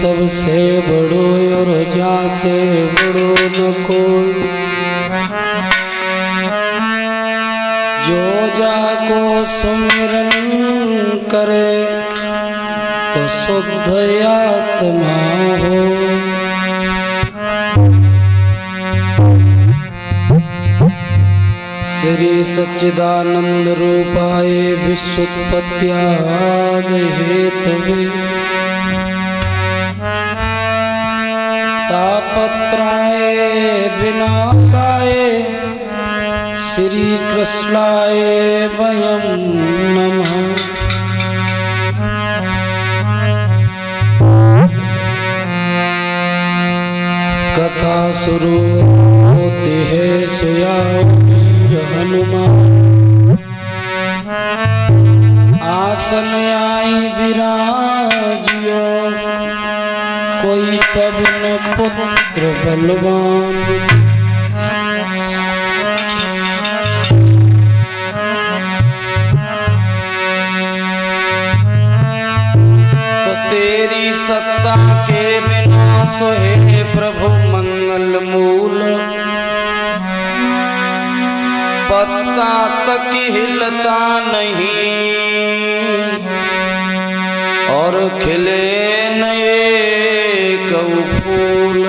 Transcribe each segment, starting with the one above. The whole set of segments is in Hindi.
सबसे बड़ो और जा से बड़ो न कोई। जो जाको सुमिरन करे तो शुद्ध आत्मा हो। श्री सच्चिदानंद रूपाय विश्वोत्पत्त्यादि हेतवे तापत्राय विनाशाय श्री कृष्णाय वयं नमः। कथा शुरू होती है सुयावीर हनुमान। आसन आई विराजियो कोई पवन पुत्र बलवान। तो तेरी सत्ता के बिना सोहे प्रभु मंगल मूल। पत्ता तक हिलता नहीं और खिले नए कऊ फूल।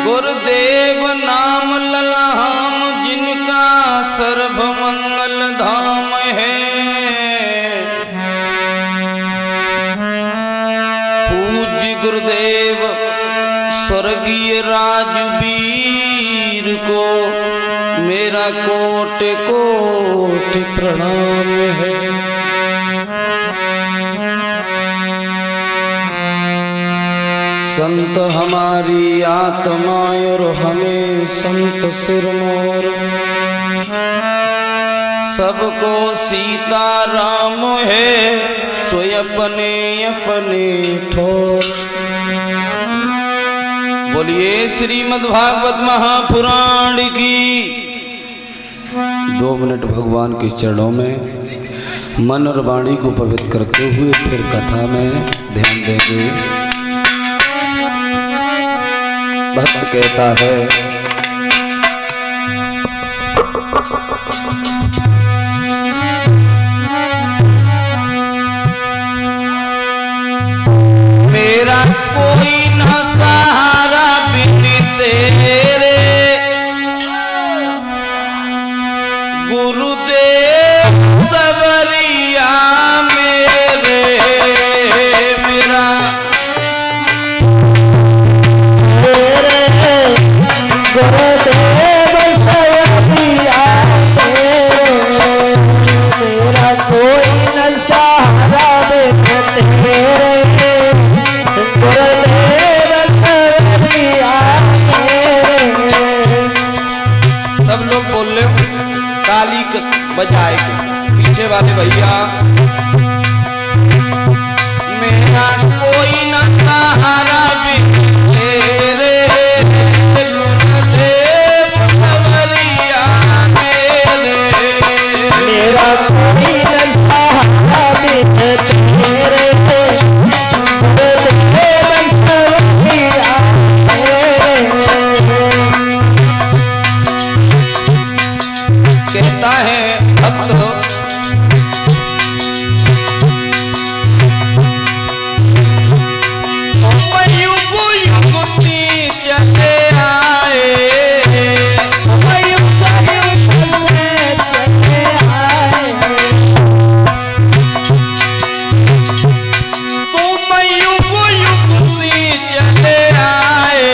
गुरुदेव नाम ललाम जिनका सर्व मंगल धाम है। पूज्य गुरुदेव स्वर्गीय राजवीर को मेरा कोट कोट प्रणाम है। संत हमारी आत्मा और हमें संत सिरमौर। सबको सीता राम है सोय अपने अपने ठोर। बोलिए श्रीमद्भागवत महापुराण की। 2 मिनट भगवान के चरणों में मन और वाणी को पवित्र करते हुए फिर कथा में ध्यान देंगे। भक्त कहता है मेरा कोई न सहारा बिन तेरे। गुरुदेव सबरिया मेरे। मेरा गुरुदेव सबरिया मेरे। मेरा कोई न सहारा बिन तेरे। सब लोग बोल ले ताली बजाए पीछे वाले भैया। मेरा कोई न सहारा बिन तेरे। गुरुदेव सबरिया मेरे। मेरा कोई न सहारा बिन तेरे। कहता है भक्त युग युगती चले आए। तुम युग युगती चले आए।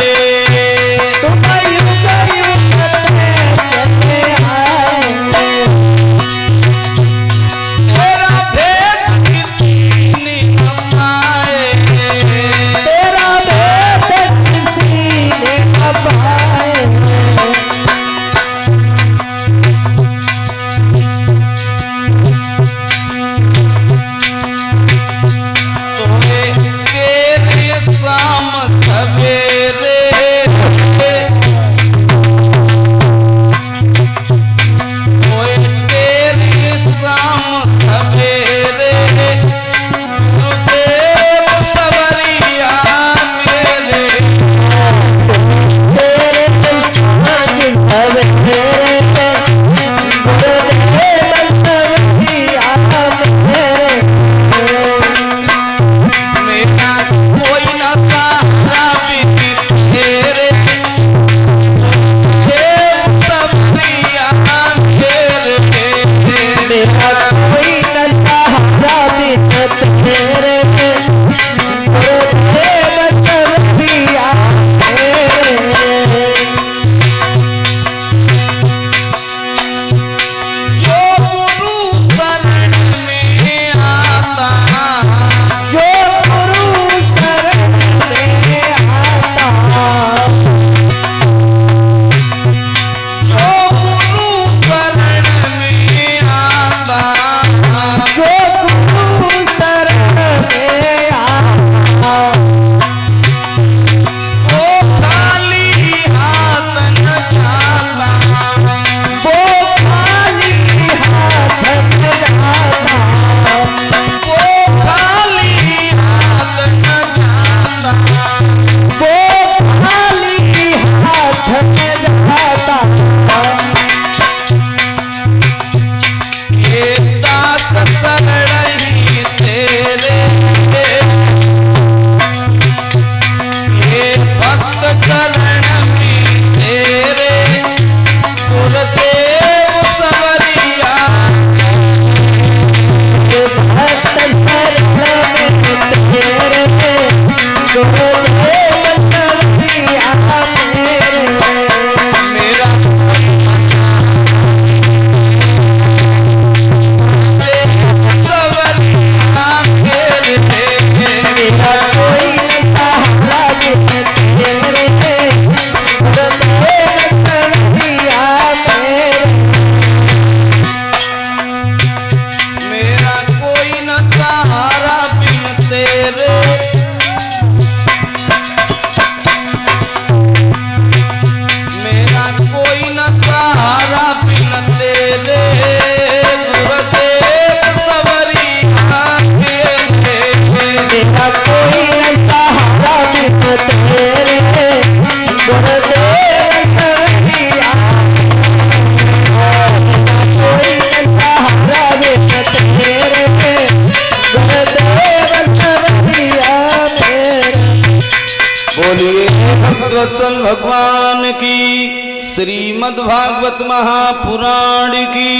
श्रीमद्भागवत महापुराण की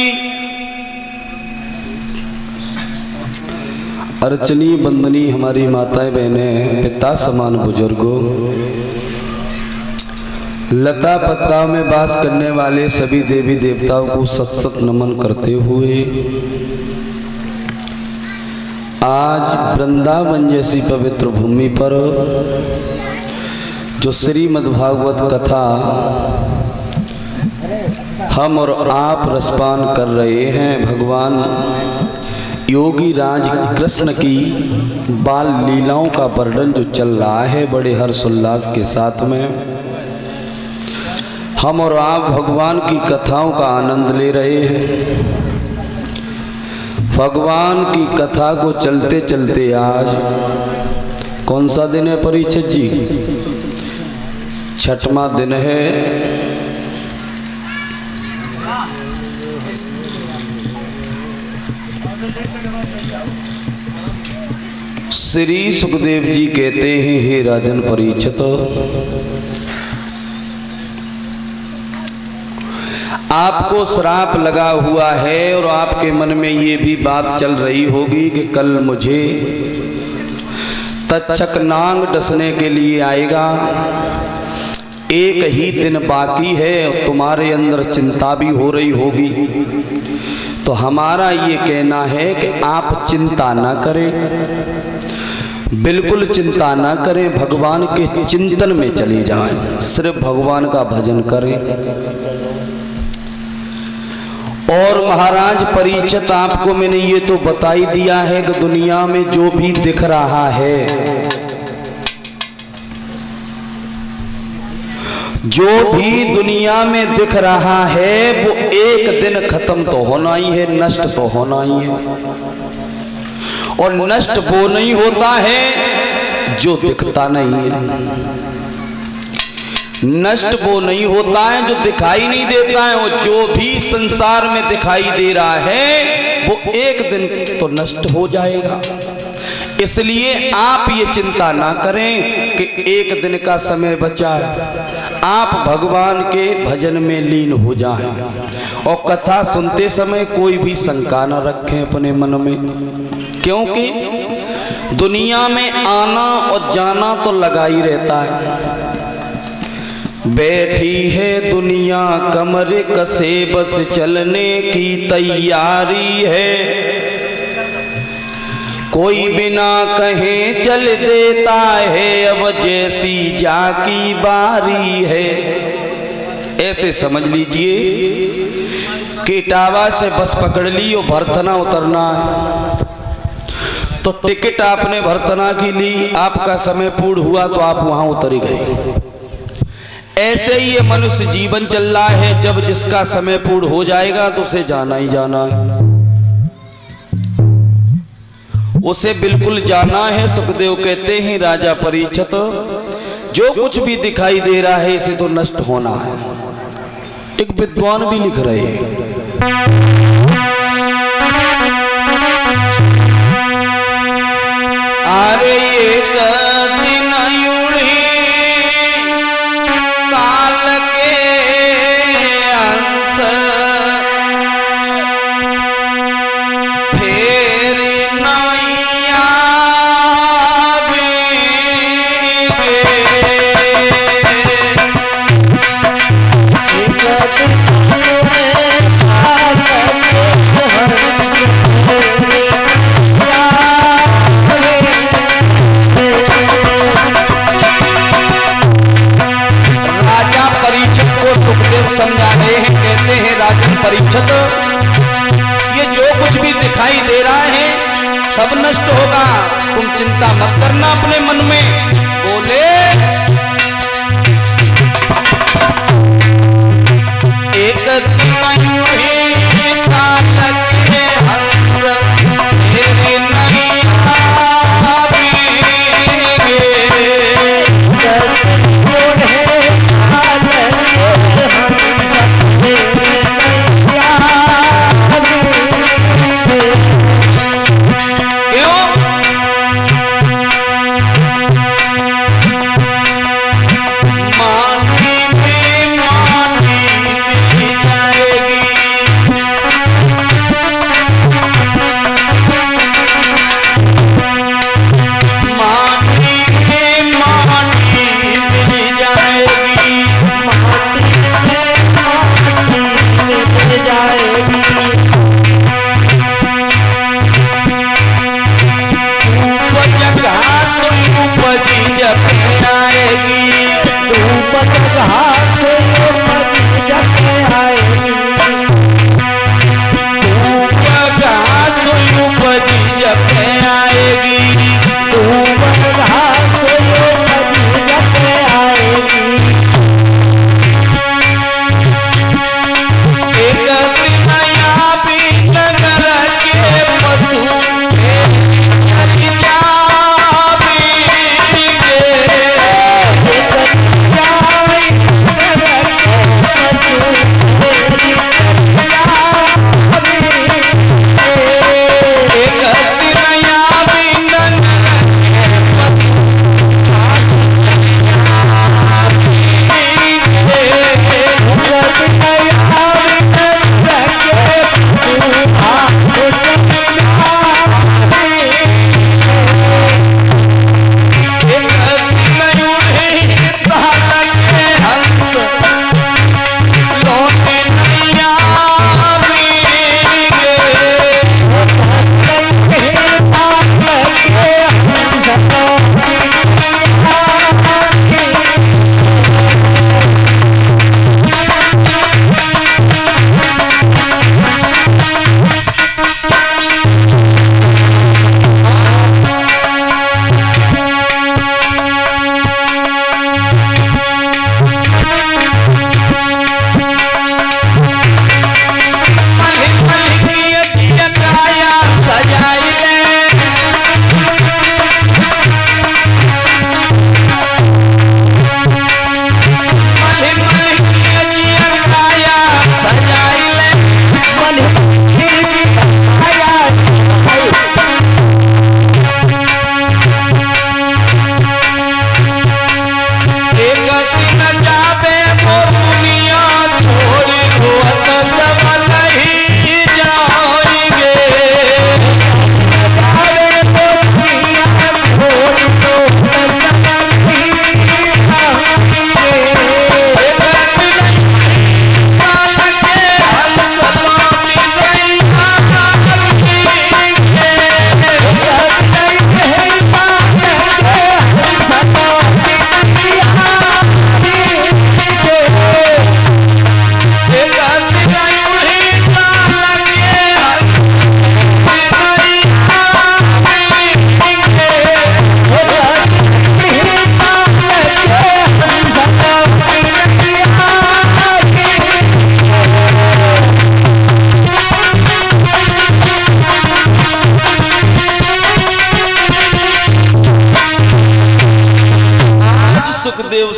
अर्चनी बंदनी हमारी माताएं बहनें, पिता समान बुजुर्गों, लता पत्ता में वास करने वाले सभी देवी देवताओं को सत सत नमन करते हुए आज वृंदावन जैसी पवित्र भूमि पर जो श्रीमद्भागवत कथा हम और आप रसपान कर रहे हैं, भगवान योगी राज कृष्ण की बाल लीलाओं का वर्णन जो चल रहा है बड़े हर्षोल्लास के साथ में, हम और आप भगवान की कथाओं का आनंद ले रहे हैं। भगवान की कथा को चलते चलते आज कौन सा दिन है परीक्षित जी? छठवां दिन है। श्री सुखदेव जी कहते हैं, हे राजन परीक्षित, आपको श्राप लगा हुआ है और आपके मन में ये भी बात चल रही होगी कि कल मुझे तक्षक नांग डसने के लिए आएगा, एक ही दिन बाकी है और तुम्हारे अंदर चिंता भी हो रही होगी। तो हमारा ये कहना है कि आप चिंता ना करें, बिल्कुल चिंता ना करें, भगवान के चिंतन में चले जाएं, सिर्फ भगवान का भजन करें। और महाराज परीक्षित, आपको मैंने ये तो बता ही दिया है कि दुनिया में जो भी दिख रहा है, जो भी दुनिया में दिख रहा है वो एक दिन खत्म तो होना ही है, नष्ट तो होना ही है। और नष्ट वो नहीं होता है जो दिखता नहीं है, नष्ट वो नहीं होता है जो दिखाई नहीं देता है। और जो भी संसार में दिखाई दे रहा है वो एक दिन तो नष्ट हो जाएगा। इसलिए आप ये चिंता ना करें कि एक दिन का समय बचा है, आप भगवान के भजन में लीन हो जाएं और कथा सुनते समय कोई भी शंका न रखें अपने मन में, क्योंकि दुनिया में आना और जाना तो लगा ही रहता है। बैठी है दुनिया कमरे कसे बस चलने की तैयारी है, कोई बिना कहे चल देता है, अब जैसी जाकी बारी है। ऐसे समझ लीजिए कि इटावा से बस पकड़ ली और भरतना उतरना है, तो टिकट आपने भरतना की ली, आपका समय पूर्ण हुआ तो आप वहां उतर गए। ऐसे ही ये मनुष्य जीवन चल रहा है, जब जिसका समय पूर्ण हो जाएगा तो उसे जाना ही जाना है, उसे बिल्कुल जाना है। सुखदेव कहते हैं, राजा परीक्षित, जो कुछ भी दिखाई दे रहा है इसे तो नष्ट होना है। एक विद्वान भी लिख रहे हैं, अरे एक दिन यूड़ी काल के अंश फेर नैया समझा रहे हैं। कहते हैं, राजन परीक्षित, ये जो कुछ भी दिखाई दे रहा है सब नष्ट होगा, तुम चिंता मत करना अपने मन में। बोले एक मानी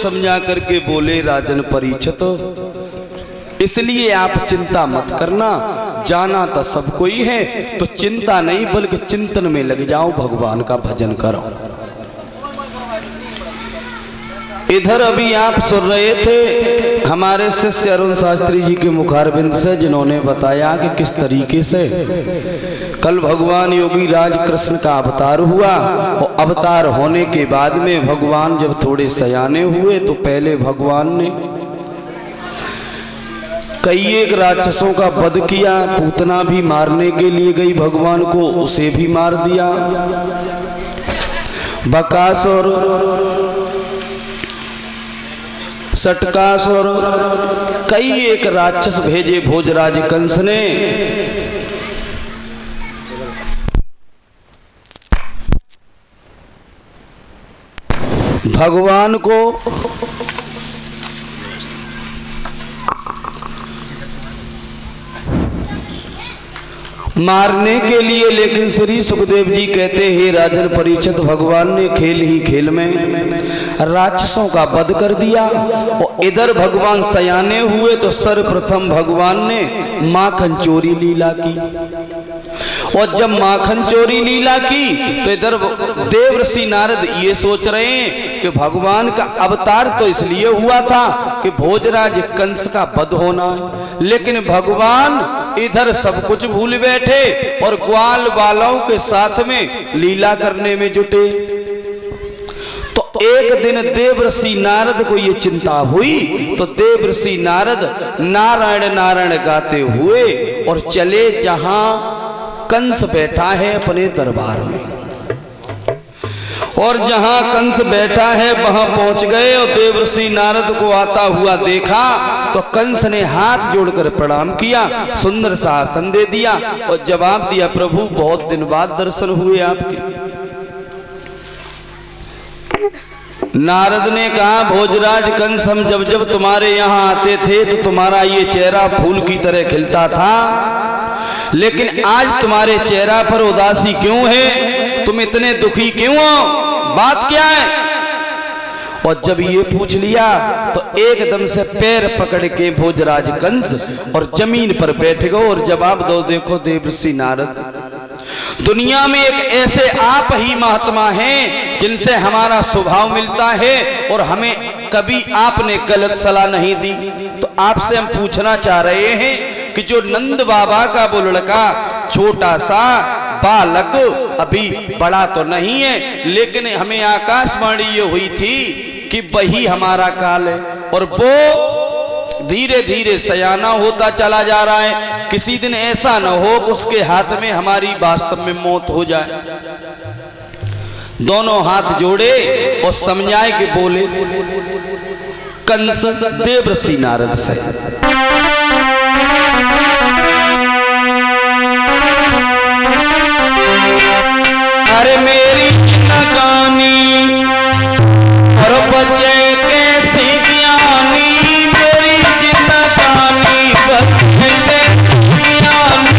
समझा करके बोले, राजन परीक्षित, इसलिए आप चिंता मत करना, जाना तो सब कोई है, तो चिंता नहीं बल्कि चिंतन में लग जाओ, भगवान का भजन करो। इधर अभी आप सुन रहे थे हमारे शिष्य अरुण शास्त्री जी के मुखारबिंद से, जिन्होंने बताया कि किस तरीके से कल भगवान योगी राज कृष्ण का अवतार हुआ, और अवतार होने के बाद में भगवान जब थोड़े सयाने हुए तो पहले भगवान ने कई एक राक्षसों का वध किया। पूतना भी मारने के लिए गई भगवान को, उसे भी मार दिया। बकासुर, सटकासुर, कई एक राक्षस भेजे भोजराज कंस ने। भगवान को मारने के लिए, लेकिन श्री सुखदेव जी कहते हैं, राजन परीक्षित, भगवान ने खेल ही खेल में राक्षसों का वध कर दिया। और इधर भगवान सयाने हुए तो सर्वप्रथम भगवान ने माखन चोरी लीला की। और जब माखन चोरी लीला की तो इधर देवर्षि नारद ये सोच रहे हैं कि भगवान का अवतार तो इसलिए हुआ था कि भोजराज कंस का वध होना है, लेकिन भगवान इधर सब कुछ भूल बैठे और ग्वाल बालों के साथ में लीला करने में जुटे। तो एक दिन देवर्षि नारद को ये चिंता हुई, तो देवर्षि नारद नारायण नारायण गाते हुए और चले जहां कंस बैठा है अपने दरबार में। और जहां कंस बैठा है वहां पहुंच गए और देवर्षि नारद को आता हुआ देखा तो कंस ने हाथ जोड़कर प्रणाम किया, सुंदर सा आसन दे दिया और जवाब दिया, प्रभु बहुत दिन बाद दर्शन हुए आपके। नारद ने कहा, भोजराज कंस, हम जब जब तुम्हारे यहाँ आते थे तो तुम्हारा ये चेहरा फूल की तरह खिलता था, लेकिन आज तुम्हारे चेहरा पर उदासी क्यों है? तुम इतने दुखी क्यों हो? बात क्या है? और जब ये पूछ लिया तो एकदम से पैर पकड़ के भोजराज कंस और जमीन पर बैठ गए और जवाब दो, देखो देवर्षि नारद, दुनिया में एक ऐसे आप ही महात्मा हैं जिनसे हमारा स्वभाव मिलता है और हमें कभी आपने गलत सलाह नहीं दी। तो आपसे हम पूछना चाह रहे हैं कि जो नंद बाबा का वो लड़का छोटा सा बालक, अभी बड़ा तो नहीं है, लेकिन हमें आकाशवाणी ये हुई थी कि वही हमारा काल है और वो धीरे धीरे सयाना होता चला जा रहा है। किसी दिन ऐसा न हो उसके हाथ में हमारी वास्तव में मौत हो जाए। दोनों हाथ जोड़े और समझाए कि बोले कंस देवर्षि नारद से, अरे मेरी जिंदगानी और बचे कैसी ज्ञानी, मेरी जिंदगानी बचे कैसी ज्ञानी,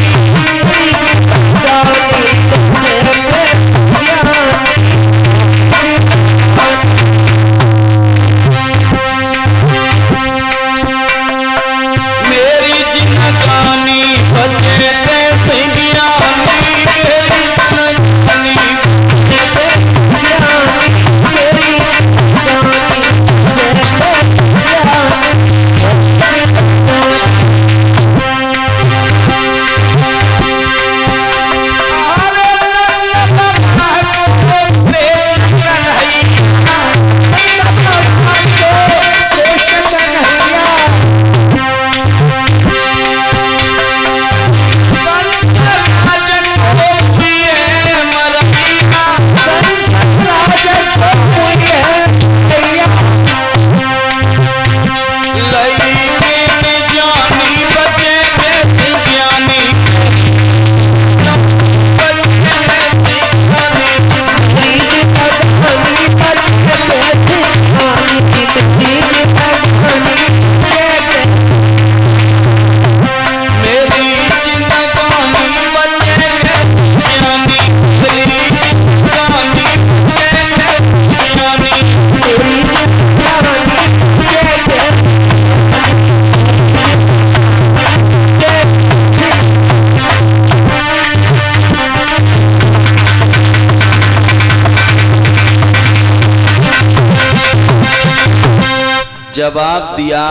जवाब दिया,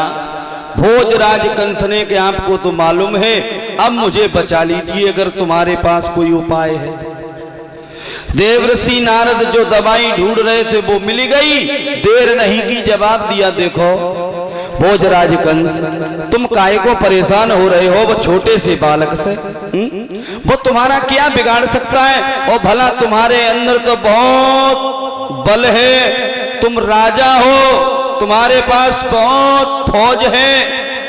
भोजराज कंस ने कि आपको तो मालूम है, अब मुझे बचा लीजिए अगर तुम्हारे पास कोई उपाय है। देवर्षि नारद जो दवाई ढूंढ रहे थे वो मिल गई, देर नहीं की, जवाब दिया, देखो भोजराज कंस, तुम काहे को परेशान हो रहे हो वो छोटे से बालक से? वो तुम्हारा क्या बिगाड़ सकता है? और भला तुम्हारे अंदर तो बहुत बल है, तुम राजा हो, तुम्हारे पास बहुत फौज है,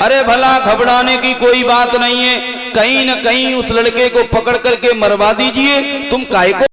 अरे भला घबराने की कोई बात नहीं है, कहीं न कहीं उस लड़के को पकड़ करके मरवा दीजिए, तुम काहे को